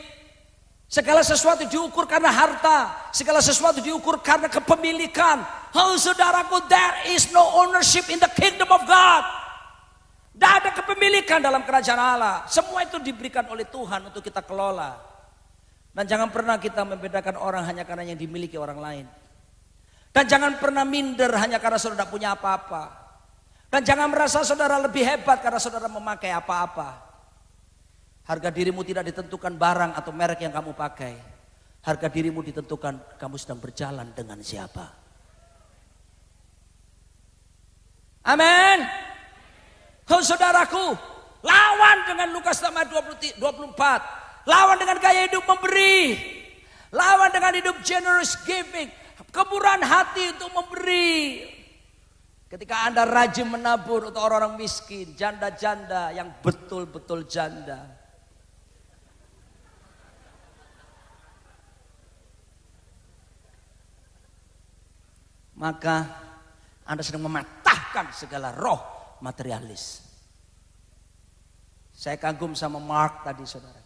Segala sesuatu diukur karena harta. Segala sesuatu diukur karena kepemilikan. Oh saudaraku, there is no ownership in the kingdom of God. Tidak ada kepemilikan dalam kerajaan Allah. Semua itu diberikan oleh Tuhan untuk kita kelola. Dan jangan pernah kita membedakan orang hanya karena yang dimiliki orang lain. Dan jangan pernah minder hanya karena saudara tidak punya apa-apa. Dan jangan merasa saudara lebih hebat karena saudara memakai apa-apa. Harga dirimu tidak ditentukan barang atau merek yang kamu pakai. Harga dirimu ditentukan kamu sedang berjalan dengan siapa. Amin. Oh saudaraku, lawan dengan Lukas 24. Lawan dengan gaya hidup memberi. Lawan dengan hidup generous giving. Kemurahan hati untuk memberi. Ketika Anda rajin menabur untuk orang-orang miskin, janda-janda yang betul-betul janda. Maka Anda sedang mematahkan segala roh materialis. Saya kagum sama Mark tadi saudara.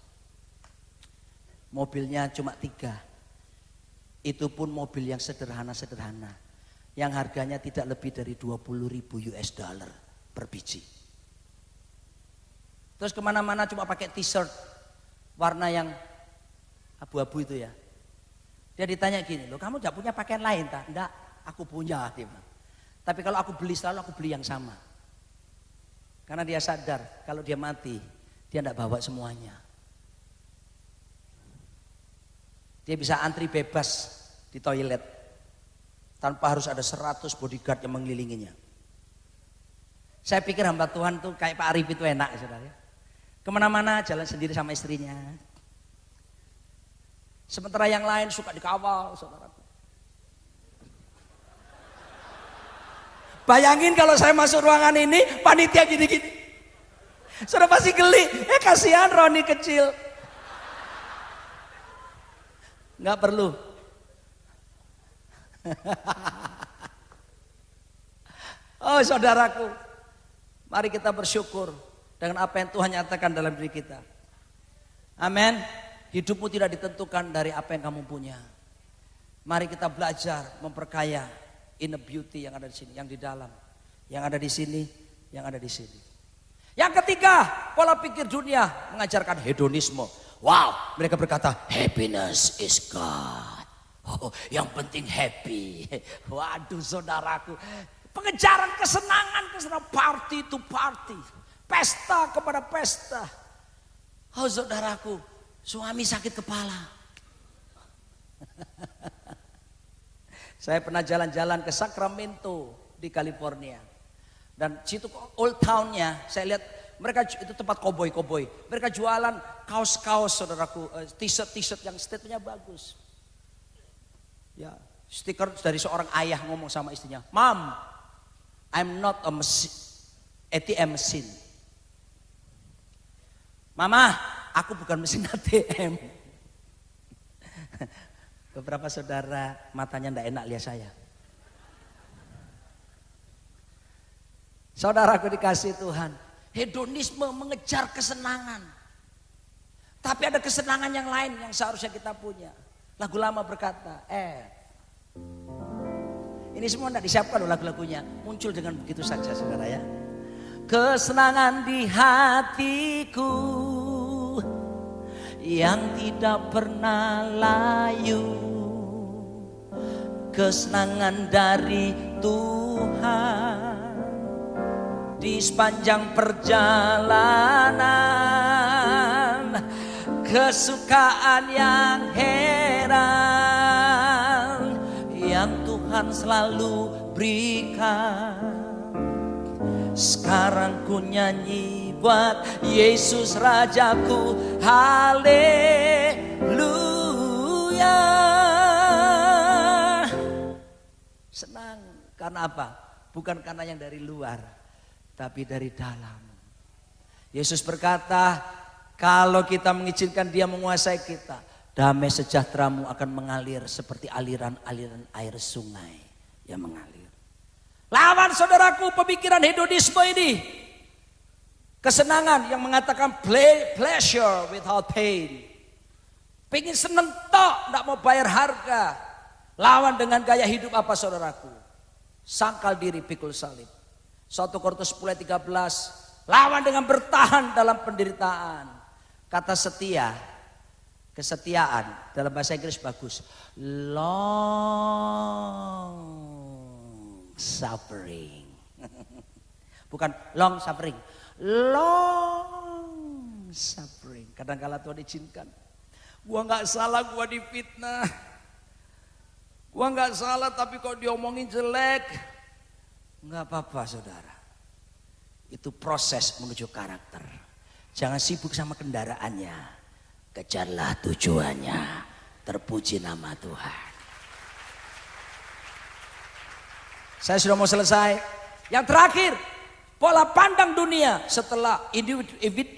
Mobilnya cuma 3. Itu pun mobil yang sederhana-sederhana. Yang harganya tidak lebih dari 20.000 US dollar per biji. Terus kemana-mana cuma pakai t-shirt warna yang abu-abu itu ya. Dia ditanya gini, loh kamu gak punya pakaian lain tak? Enggak, aku punya. Dia bilang. Tapi kalau aku beli selalu aku beli yang sama. Karena dia sadar kalau dia mati, dia enggak bawa semuanya. Dia bisa antri bebas di toilet tanpa harus ada 100 bodyguard yang mengelilinginya. Saya pikir hamba Tuhan tuh kayak Pak Arif itu enak saudara. Kemana-mana jalan sendiri sama istrinya. Sementara yang lain suka dikawal saudara. Bayangin kalau saya masuk ruangan ini panitia gini-gini. Saudara pasti geli. Kasihan Roni kecil. Enggak perlu. Oh saudaraku, mari kita bersyukur dengan apa yang Tuhan nyatakan dalam diri kita. Amin. Hidupmu tidak ditentukan dari apa yang kamu punya. Mari kita belajar memperkaya inner beauty yang ada di sini, yang di dalam, yang ada di sini, yang ada di sini. Yang ketiga, pola pikir dunia mengajarkan hedonisme. Wow, mereka berkata happiness is God. Oh, yang penting happy. Waduh saudaraku, pengejaran kesenangan, party to party, pesta kepada pesta. Oh saudaraku, suami sakit kepala. Saya pernah jalan-jalan ke Sacramento di California. Dan situ old town-nya, saya lihat mereka itu tempat koboi. Mereka jualan kaos-kaos saudaraku, t-shirt yang statementnya bagus. Ya, stiker dari seorang ayah ngomong sama istrinya, "Mam, I'm not a ATM mesin. Mama, aku bukan mesin ATM. Beberapa saudara matanya enggak enak lihat saya. Saudaraku dikasih Tuhan, hedonisme mengejar kesenangan. Tapi ada kesenangan yang lain yang seharusnya kita punya. Lagu lama berkata, ini semua tidak disiapkan loh lagu-lagunya. Muncul dengan begitu saja saudara ya. Kesenangan di hatiku yang tidak pernah layu. Kesenangan dari Tuhan di sepanjang perjalanan. Kesukaan yang heran yang Tuhan selalu berikan. Sekarang ku nyanyi buat Yesus Rajaku, haleluya. Senang karena apa? Bukan karena yang dari luar, tapi dari dalam. Yesus berkata, kalau kita mengizinkan Dia menguasai kita, damai sejahteramu akan mengalir seperti aliran-aliran air sungai yang mengalir. Lawan saudaraku pemikiran hedonisme ini. Kesenangan yang mengatakan pleasure without pain. Pengen seneng tok, gak mau bayar harga. Lawan dengan gaya hidup apa saudaraku? Sangkal diri pikul salib. 1 Korintus 10:13. Lawan dengan bertahan dalam penderitaan. Kata setia, kesetiaan dalam bahasa Inggris bagus. Long suffering. Bukan long suffering. Long suffering. Kadang-kala Tuhan izinkan. Gua gak salah, gua difitnah. Gua gak salah tapi kok diomongin jelek. Gak apa-apa saudara. Itu proses menuju karakter. Jangan sibuk sama kendaraannya. Kejarlah tujuannya. Terpuji nama Tuhan. Saya sudah mau selesai. Yang terakhir, pola pandang dunia setelah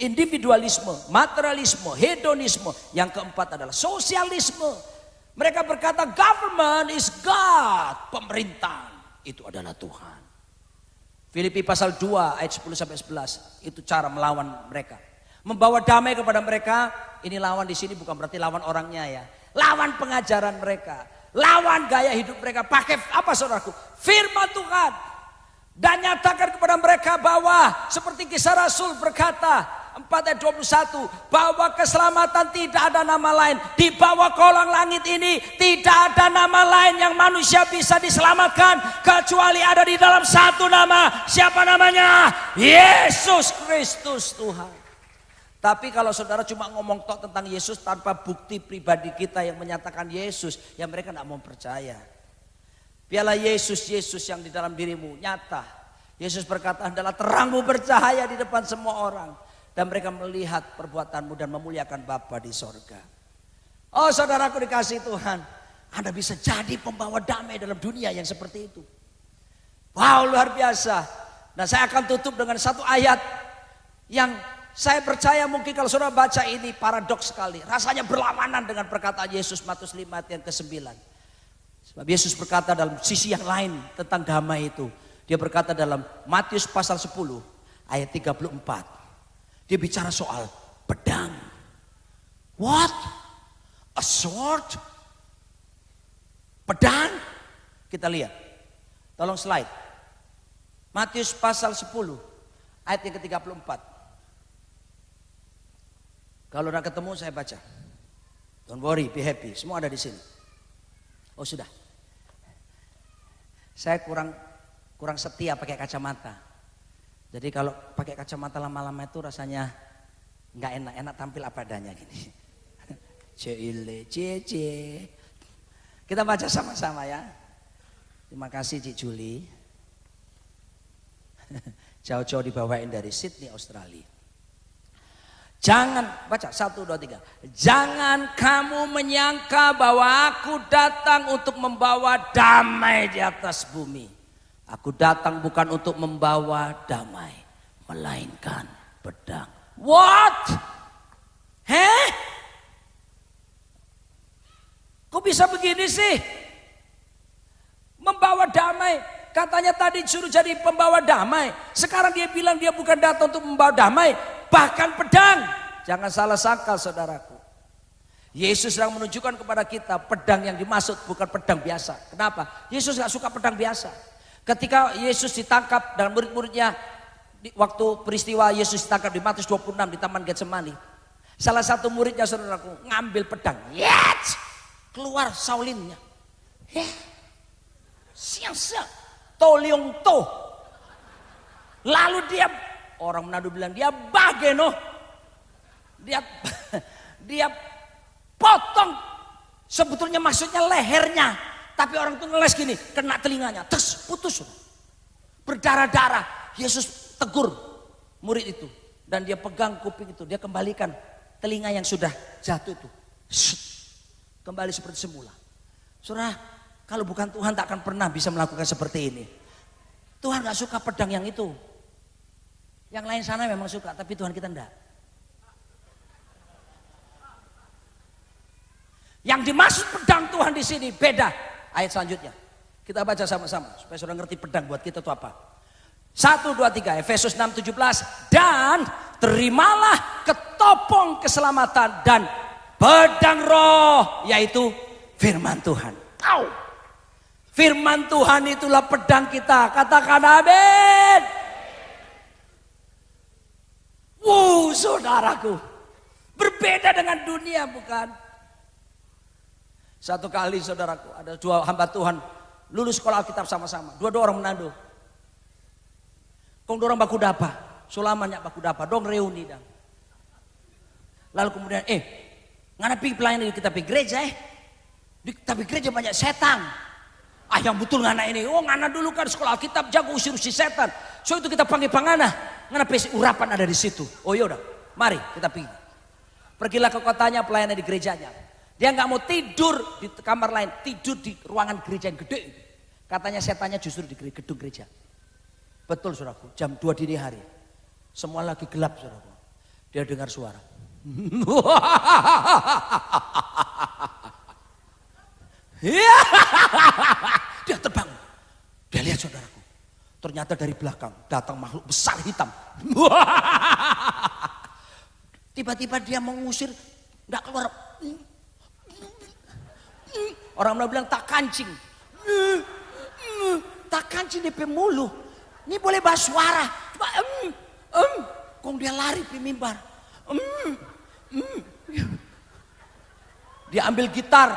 individualisme, materialisme, hedonisme. Yang keempat adalah sosialisme. Mereka berkata government is God. Pemerintahan itu adalah Tuhan. Filipi pasal 2 ayat 10-11 itu cara melawan mereka. Membawa damai kepada mereka. Ini lawan di sini bukan berarti lawan orangnya ya. Lawan pengajaran mereka. Lawan gaya hidup mereka. Pakai apa saudaraku? Firman Tuhan. Dan nyatakan kepada mereka bahwa seperti Kisah Rasul berkata 4 ayat 21. Bahwa keselamatan tidak ada nama lain. Di bawah kolong langit ini tidak ada nama lain yang manusia bisa diselamatkan. Kecuali ada di dalam satu nama. Siapa namanya? Yesus Kristus Tuhan. Tapi kalau saudara cuma ngomong tok tentang Yesus tanpa bukti pribadi kita yang menyatakan Yesus, ya mereka tidak mau percaya. Biarlah Yesus yang di dalam dirimu nyata. Yesus berkata, adalah terangmu bercahaya di depan semua orang. Dan mereka melihat perbuatanmu dan memuliakan Bapa di sorga. Oh saudaraku dikasih Tuhan, Anda bisa jadi pembawa damai dalam dunia yang seperti itu. Wow, luar biasa. Nah saya akan tutup dengan satu ayat yang saya percaya mungkin kalau saudara baca ini paradoks sekali. Rasanya berlawanan dengan perkataan Yesus Matius 5 ayat yang ke-9. Sebab Yesus berkata dalam sisi yang lain tentang damai itu. Dia berkata dalam Matius pasal 10 ayat 34. Dia bicara soal pedang. What? A sword? Pedang? Kita lihat. Tolong slide. Matius pasal 10 ayat yang ke-34. Kalau udah ketemu saya baca. Don't worry, be happy. Semua ada di sini. Oh sudah. Saya kurang setia pakai kacamata. Jadi kalau pakai kacamata lama-lama itu rasanya nggak enak tampil apa adanya gini. Cile, cie. Kita baca sama-sama ya. Terima kasih Cik Juli. Jauh-jauh dibawain dari Sydney, Australia. Jangan, baca 1, 2, 3. Jangan kamu menyangka bahwa aku datang untuk membawa damai di atas bumi. Aku datang bukan untuk membawa damai, melainkan pedang. What? Heh? Kok bisa begini sih? Membawa damai. Katanya tadi suruh jadi pembawa damai. Sekarang dia bilang dia bukan datang untuk membawa damai, bahkan pedang. Jangan salah sangka saudaraku. Yesus sedang menunjukkan kepada kita pedang yang dimaksud bukan pedang biasa. Kenapa? Yesus gak suka pedang biasa. Ketika Yesus ditangkap dan murid-muridnya, waktu peristiwa Yesus ditangkap di Matius 26 di Taman Getsemani, salah satu muridnya saudaraku ngambil pedang, yes! Keluar saulinnya, siang-siang, toliong to. Lalu dia, orang Manado bilang dia bageno, dia potong, sebetulnya maksudnya lehernya. Tapi orang itu ngeles gini, kena telinganya, terus putus. Berdarah-darah, Yesus tegur murid itu. Dan dia pegang kuping itu, dia kembalikan telinga yang sudah jatuh itu. Kembali seperti semula. Saudara, kalau bukan Tuhan tak akan pernah bisa melakukan seperti ini. Tuhan gak suka pedang yang itu. Yang lain sana memang suka, tapi Tuhan kita enggak. Yang dimaksud pedang Tuhan di sini beda. Ayat selanjutnya kita baca sama-sama supaya saudara ngerti pedang buat kita itu apa. 1, 2, 3 Efesus 6:17. Dan terimalah ketopong keselamatan dan pedang roh, yaitu firman Tuhan. Firman Tuhan itulah pedang kita. Katakan amin. Saudaraku, berbeda dengan dunia bukan? Satu kali saudaraku, ada 2 hamba Tuhan lulus sekolah Alkitab sama-sama. 2 orang Manado. Kong dorang baku dapa, sulamannya baku dapa, dong reuni dong. Lalu kemudian, ngana pergi pelayanan kita pergi gereja tapi gereja banyak setan. Yang betul ngana ini, ngana dulu kan sekolah Alkitab jago usir-usir setan. So itu kita panggil pangana, ngana pesi urapan ada di situ. Oh yaudah, mari kita pergi. Pergilah ke kotanya pelayanan di gerejanya. Dia nggak mau tidur di kamar lain, tidur di ruangan gereja yang gede. Katanya setannya justru di gedung gereja. Betul saudaraku, jam 2 dini hari. Semua lagi gelap saudaraku. Dia dengar suara. Dia terbang. Dia lihat saudaraku. Ternyata dari belakang datang makhluk besar hitam. Tiba-tiba dia mengusir, nggak keluar. Orang bilang tak kancing. Tak kancing di pemulu. Ini boleh bahas suara. Coba kong dia lari di mimbar. Dia ambil gitar,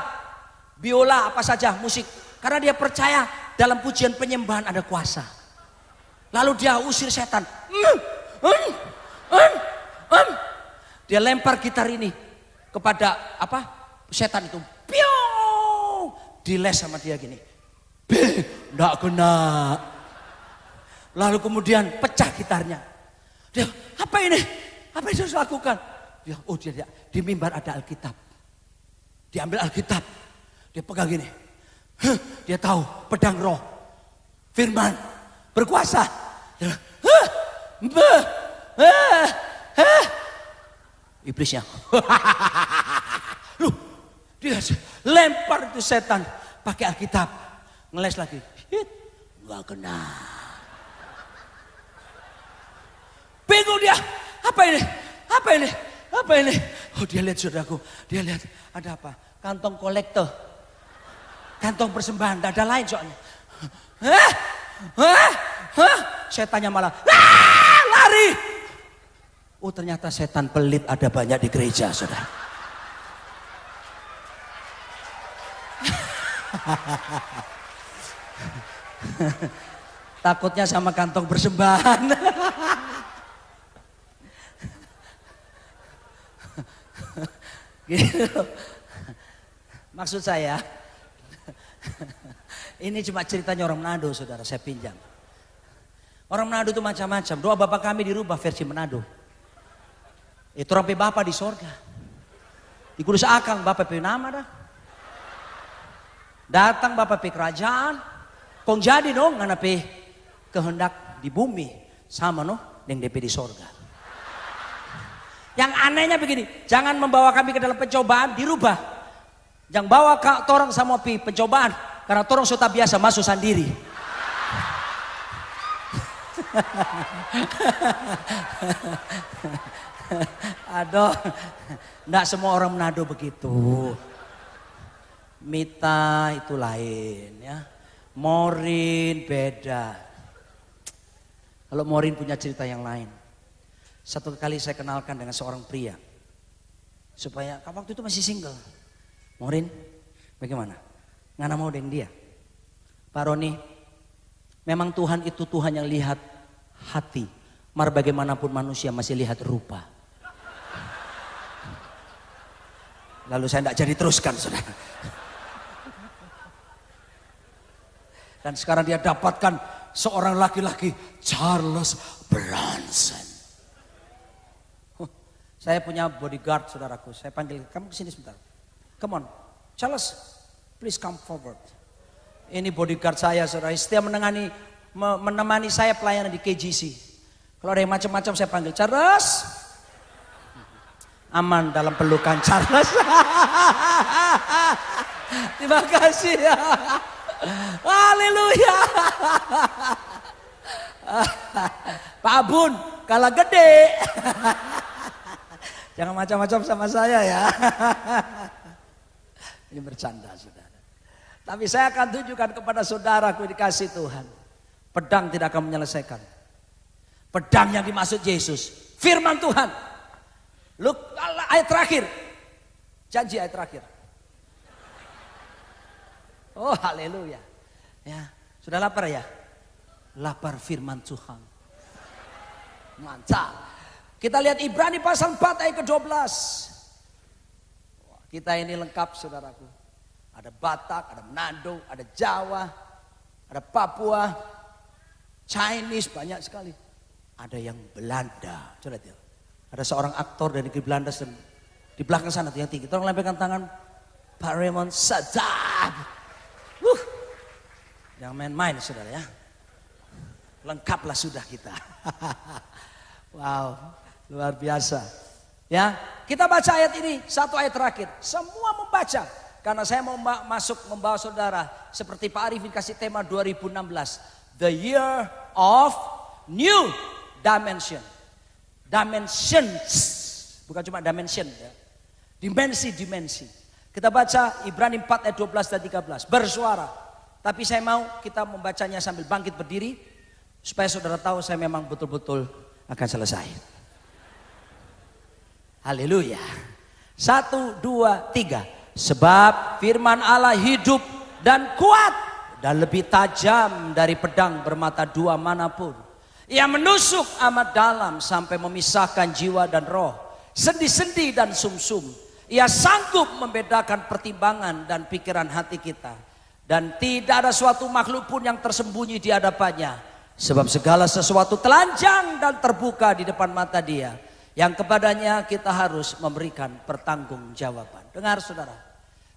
biola, apa saja musik. Karena dia percaya dalam pujian penyembahan ada kuasa. Lalu dia usir setan. Dia lempar gitar ini kepada setan itu. Piu! Diles sama dia gini. Nggak kena. Lalu kemudian pecah gitarnya. Dia, apa ini? Apa yang harus lakukan? Dia, dia di mimbar ada Alkitab. Diambil Alkitab. Dia pegang gini. Dia tahu pedang roh. Firman. Berkuasa. Iblisnya. Dia lempar itu setan pakai Alkitab, ngeles lagi, nggak kena. Bingung dia, apa ini? Apa ini? Apa ini? Oh dia lihat saudaraku, dia lihat ada apa? Kantong kolektor, kantong persembahan, tidak ada lain soalnya. Setannya malah lari. Oh ternyata setan pelit ada banyak di gereja saudara. Takutnya sama kantong persembahan. Gitu. Maksud saya, ini cuma ceritanya orang Manado, saudara. Saya pinjam. Orang Manado itu macam-macam. Doa Bapak kami dirubah versi Manado. Itu rampai Bapak di sorga. Di kudus akang Bapak pe nama dah. Datang Bapak pe kerajaan. Kong jadi dong ngana pe kehendak di bumi sama yang DP di sorga. Yang anehnya begini, jangan membawa kami ke dalam pencobaan, dirubah. Jangan bawa torang sama pencobaan, karena torang sudah biasa masuk sendiri. Aduh, enggak semua orang Manado begitu. Mita itu lain ya. Morin beda. Kalau Morin punya cerita yang lain. Satu kali saya kenalkan dengan seorang pria. Supaya waktu itu masih single. Morin, bagaimana? Ngana mau dengan dia? Pak Roni, memang Tuhan itu Tuhan yang lihat hati. Mar bagaimanapun manusia masih lihat rupa. Lalu saya tidak jadi teruskan, saudara. Dan sekarang dia dapatkan seorang laki-laki, Charles Bronson. Saya punya bodyguard, saudaraku. Saya panggil, kamu kesini sebentar. Come on, Charles, please come forward. Ini bodyguard saya, saudara. Setiap menemani saya pelayanan di KGC. Kalau ada yang macam-macam saya panggil, Charles. Aman dalam pelukan Charles. Terima kasih ya. Haleluya. Pak Abun kalah gede. Jangan macam-macam sama saya ya. Ini bercanda saudara. Tapi saya akan tunjukkan kepada saudaraku dikasih Tuhan. Pedang tidak akan menyelesaikan. Pedang yang dimaksud Yesus. Firman Tuhan. Ayat terakhir. Janji ayat terakhir. Oh haleluya. Ya, sudah lapar ya? Lapar firman Tuhan. Mantap. Kita lihat Ibrani pasal 4 ayat ke-12. Kita ini lengkap saudaraku. Ada Batak, ada Manado, ada Jawa, ada Papua, Chinese banyak sekali. Ada yang Belanda. Coba lihat. Ada seorang aktor dari negeri Belanda di belakang sana yang tinggi. Tolong lemparkan tangan Pak Raymond Sadab. Jangan main-main saudara ya. Lengkaplah sudah kita. Wow, luar biasa. Ya, kita baca ayat ini, satu ayat terakhir. Semua membaca karena saya mau masuk membawa saudara seperti Pak Arifin kasih tema 2016, the year of new dimension. Dimensions, bukan cuma dimension ya. Dimensi. Kita baca Ibrani 4 ayat 12 dan 13. Bersuara. Tapi saya mau kita membacanya sambil bangkit berdiri. Supaya saudara tahu saya memang betul-betul akan selesai. Haleluya. 1, 2, 3. Sebab firman Allah hidup dan kuat. Dan lebih tajam dari pedang bermata dua manapun. Ia menusuk amat dalam sampai memisahkan jiwa dan roh. Sendi-sendi dan sumsum. Ia sanggup membedakan pertimbangan dan pikiran hati kita. Dan tidak ada suatu makhluk pun yang tersembunyi di hadapannya. Sebab segala sesuatu telanjang dan terbuka di depan mata dia. Yang kepadanya kita harus memberikan pertanggungjawaban. Dengar saudara.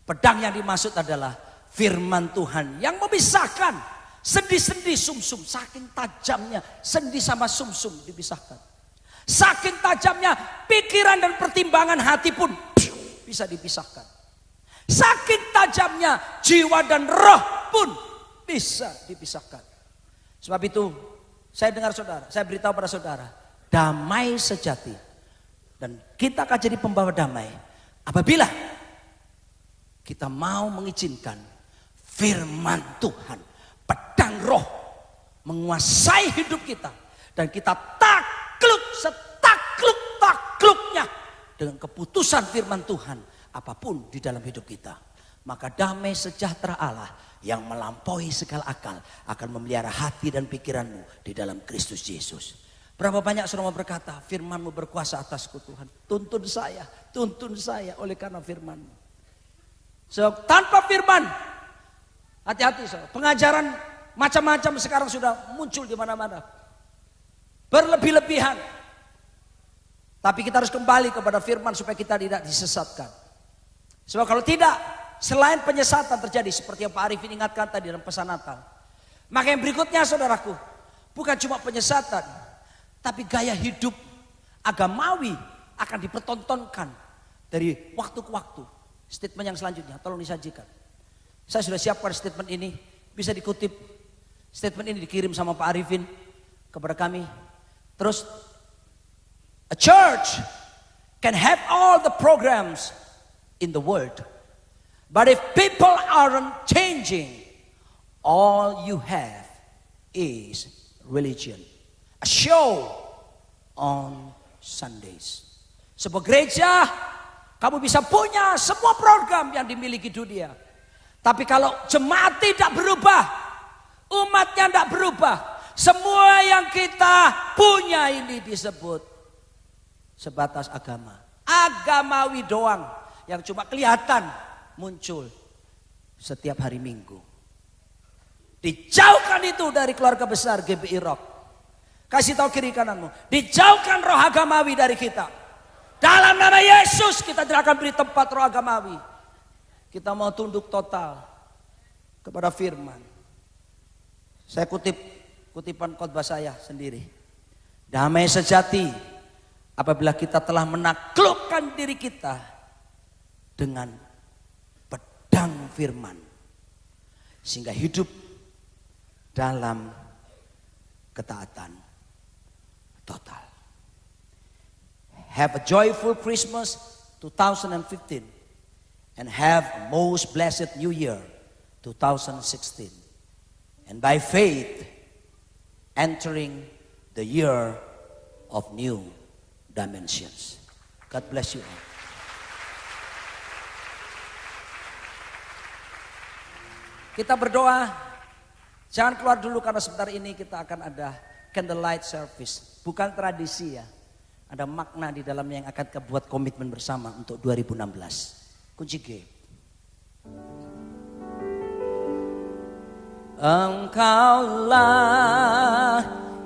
Pedang yang dimaksud adalah firman Tuhan. Yang memisahkan sendi-sendi sumsum. Saking tajamnya sendi sama sumsum dipisahkan. Saking tajamnya pikiran dan pertimbangan hati pun bisa dipisahkan. Saking tajamnya jiwa dan roh pun bisa dipisahkan. Sebab itu saya dengar saudara, saya beritahu pada saudara, damai sejati. Dan kita akan jadi pembawa damai apabila kita mau mengizinkan firman Tuhan, pedang roh menguasai hidup kita. Dan kita takluk setakluk-takluknya dengan keputusan firman Tuhan. Apapun di dalam hidup kita, maka damai sejahtera Allah yang melampaui segala akal akan memelihara hati dan pikiranmu di dalam Kristus Yesus. Berapa banyak saudara berkata, firman-Mu berkuasa atasku Tuhan. Tuntun saya oleh karena firman-Mu. So, tanpa firman, hati-hati saudara. Pengajaran macam-macam sekarang sudah muncul di mana-mana. Berlebih-lebihan. Tapi kita harus kembali kepada firman supaya kita tidak disesatkan. Sebab kalau tidak, selain penyesatan terjadi seperti yang Pak Arifin ingatkan tadi dalam pesan Natal. Maka yang berikutnya saudaraku, bukan cuma penyesatan, tapi gaya hidup agamawi akan dipertontonkan dari waktu ke waktu. Statement yang selanjutnya, tolong disajikan. Saya sudah siapkan statement ini, bisa dikutip. Statement ini dikirim sama Pak Arifin kepada kami. Terus, a church can have all the programs in the world, but if people aren't changing, all you have is religion, a show on Sundays. Sebuah gereja, kamu bisa punya semua program yang dimiliki dunia, tapi kalau jemaat tidak berubah, umatnya tidak berubah, semua yang kita punya ini disebut sebatas agama, agamawi doang, yang cuma kelihatan muncul setiap hari Minggu. Dijauhkan itu dari keluarga besar GBI Rock. Kasih tahu kiri kananmu, dijauhkan roh agamawi dari kita. Dalam nama Yesus kita tidak akan beri tempat roh agamawi. Kita mau tunduk total kepada firman. Saya kutipan khotbah saya sendiri. Damai sejati apabila kita telah menaklukkan diri kita dengan pedang firman, sehingga hidup dalam ketaatan total. Have a joyful Christmas 2015 and have a most blessed New Year 2016. And by faith entering the year of new dimensions. God bless you all. Kita berdoa, jangan keluar dulu karena sebentar ini kita akan ada candlelight service. Bukan tradisi ya, ada makna di dalamnya yang akan kita buat komitmen bersama untuk 2016. Kunci G. Engkaulah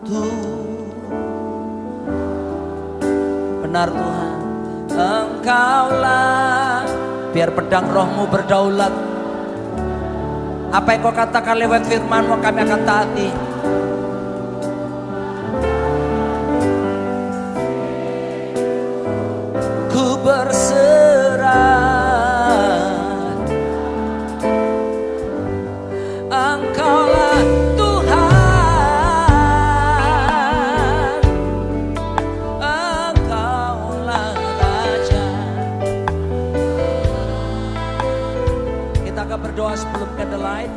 Tuhan. Benar Tuhan, Engkaulah, biar pedang rohmu berdaulat. Apa yang kau katakan lewat firman-Mu kami akan taati. Ku berserah, Engkaulah berdoa sebelum candlelight.